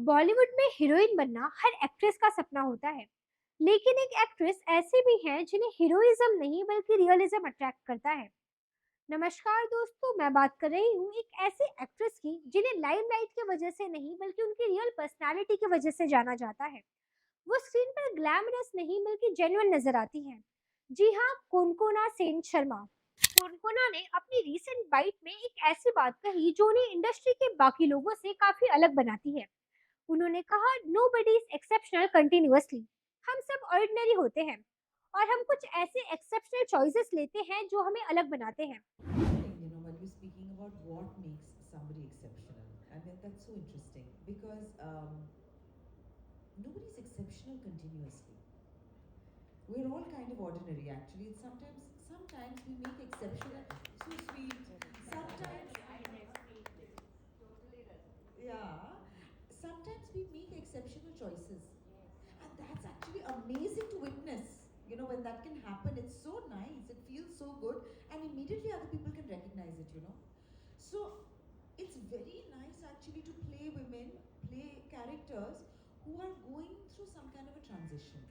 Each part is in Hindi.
बॉलीवुड में हीरोइन बनना हर एक्ट्रेस का सपना होता है। लेकिन एक एक्ट्रेस ऐसी भी हैं जिन्हें हीरोइज्म नहीं बल्कि रियलिज्म अट्रैक्ट करता है। नमस्कार दोस्तों, मैं बात कर रही हूँ एक ऐसी एक्ट्रेस की जिन्हें लाइमलाइट की वजह से नहीं बल्कि उनकी रियल पर्सनालिटी की वजह से जाना जाता है। वो स्क्रीन पर ग्लैमरस नहीं बल्कि जेन्युइन नजर आती हैं। जी हाँ, कोनकोना सेन शर्मा। कोनकोना ने अपनी रीसेंट बाइट में एक ऐसी बात कही जो उन्हें इंडस्ट्री के बाकी लोगों से काफी अलग बनाती है। उन्होंने कहा, नोबडी इज एक्सेप्शनल कंटिन्यूअसली। हम सब ऑर्डिनरी होते हैं और हम कुछ ऐसे एक्सेप्शनल चॉइसेस लेते हैं जो हमें अलग बनाते हैं। Interesting, while you're speaking about what makes somebody exceptional. I mean, that's so interesting because nobody's exceptional continuously. We're all kind of ordinary, actually. It's sometimes we make exceptional, so sweet. Sometimes, yeah, sometimes we make exceptional choices. And that's actually amazing to witness. When that can happen, it's so nice. It feels so good. And immediately other people can recognize it. So it's very nice actually to play women, play characters who are going through some kind of a transition.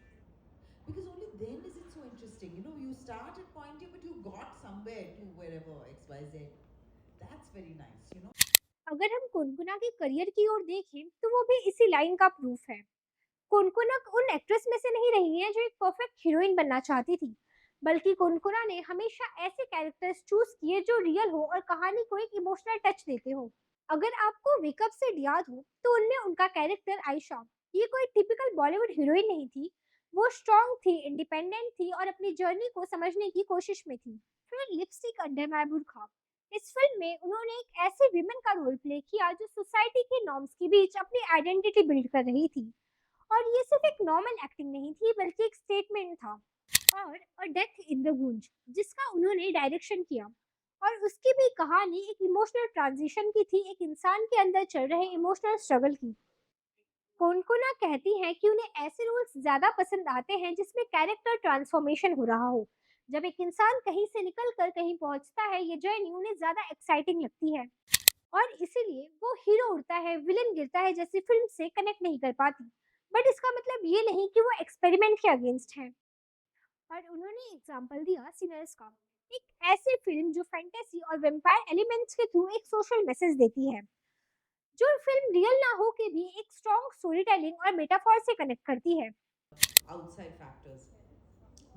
Because only then is it so interesting. You start at point A, but you got somewhere to wherever XYZ. That's very nice. अगर हम कुनकुना के करियर की ओर देखें तो वो भी इसी लाइन का प्रूफ है। कुनकुना उन एक्ट्रेस में से नहीं रही हैं जो एक परफेक्ट हीरोइन बनना चाहती थी, बल्कि कुनकुना ने हमेशा ऐसे कैरेक्टर्स चूज किए जो रियल हो और कहानी को एक इमोशनल टच देते हो। अगर आपको वेकअप से याद हो तो उनमें उनका कैरेक्टर आयशा, ये कोई टिपिकल बॉलीवुड हीरोइन नहीं थी। वो स्ट्रांग थी, इंडिपेंडेंट थी और अपनी जर्नी को समझने की कोशिश में थी। फिर लिपस्टिक अंडर माय बुर्का। इस फिल्म में उन्होंने एक ऐसे विमेन का रोल प्ले किया जो सोसाइटी के नॉर्म्स के बीच अपनी आइडेंटिटी बिल्ड कर रही थी। और ये सिर्फ एक नॉर्मल एक्टिंग नहीं थी बल्कि एक स्टेटमेंट था। और अ डेथ इन द गूंज, जिसका उन्होंने डायरेक्शन किया, और उसकी भी कहानी एक इमोशनल ट्रांजिशन की थी, एक इंसान के अंदर चल रहे इमोशनल स्ट्रगल की। कोनकोना कहती हैं कि उन्हें ऐसे रोल्स ज्यादा पसंद आते हैं जिसमें कैरेक्टर ट्रांसफॉर्मेशन हो रहा हो। जब एक इंसान कहीं से निकल कर कहीं पहुंचता है, ये जर्नी उन्हें ज्यादा एक्साइटिंग लगती है और इसीलिए वो हीरो उड़ता है, विलेन गिरता है जैसी फिल्म से कनेक्ट नहीं कर पाती। बट इसका मतलब ये नहीं कि वो एक्सपेरिमेंट के अगेंस्ट है। और उन्होंने एग्जाम्पल दिया सिनर्स का, एक ऐसी फिल्म जो फैंटेसी और वेम्पायर एलिमेंट्स के थ्रू एक सोशल मैसेज देती है, जो फिल्म रियल ना हो के भी एक स्ट्रॉन्ग स्टोरी टेलिंग और मेटाफॉर से कनेक्ट करती है। Outside factors.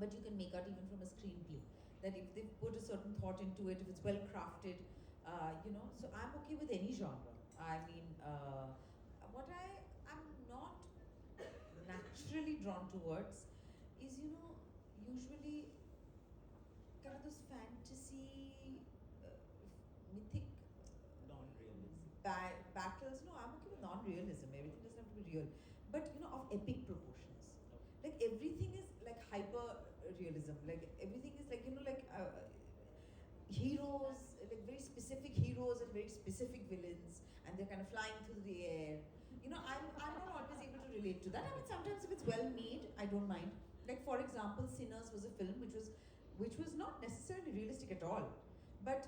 But you can make out even from a screenplay that if they've put a certain thought into it, if it's well crafted, so I'm okay with any genre. I mean, what I'm not naturally drawn towards is, usually kind of those fantasy, mythic battles. No, I'm okay with non-realism. Everything doesn't have to be real, but of epic proportions. Like everything is like hyper realism. Like everything is like heroes, like very specific heroes and very specific villains, and they're kind of flying through the air. I'm not always able to relate to that. I mean, sometimes if it's well made, I don't mind. Like for example, Sinners was a film which was not necessarily realistic at all, but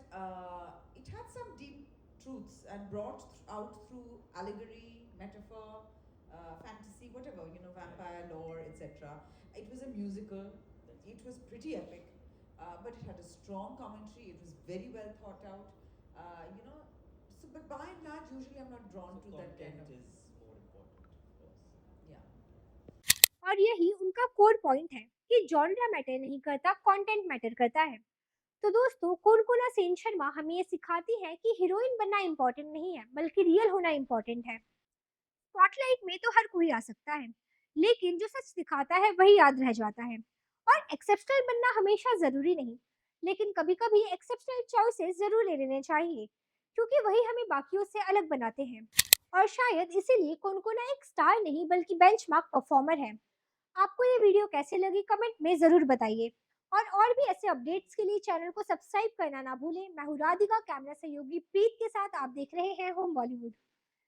it had some deep truths and brought out through allegory, metaphor, fantasy, whatever, vampire lore, etc. It was a musical. It was pretty epic, but it had a strong commentary. It was very well thought out. You know, so but by and large, usually I'm not drawn to that kind of. Yeah. और यही उनका कोर पॉइंट है कि जॉनरा मैटर नहीं करता, कंटेंट मैटर करता है। तो दोस्तों, कोनकोना सेन शर्मा हमें ये सिखाती है कि हीरोइन बनना इम्पोर्टेंट नहीं है बल्कि रियल होना इम्पोर्टेंट है। स्पॉटलाइट में तो हर कोई आ सकता है, लेकिन जो सच दिखाता है वही याद रह जाता है। और एक्सेप्शनल बनना हमेशा जरूरी नहीं, लेकिन कभी-कभी एक्सेप्शनल चॉइसेस जरूर ले लेने चाहिए, क्योंकि वही हमें बाकियों से अलग बनाते हैं। और शायद इसीलिए कोनकोना एक स्टार नहीं बल्कि बेंचमार्क परफॉर्मर है। आपको ये वीडियो कैसे लगी कमेंट में ज़रूर बताइए। और भी ऐसे अपडेट्स के लिए चैनल को सब्सक्राइब करना ना भूलें। मैं हूँ राधिका, कैमरा सहयोगी प्रीत के साथ आप देख रहे हैं होम बॉलीवुड।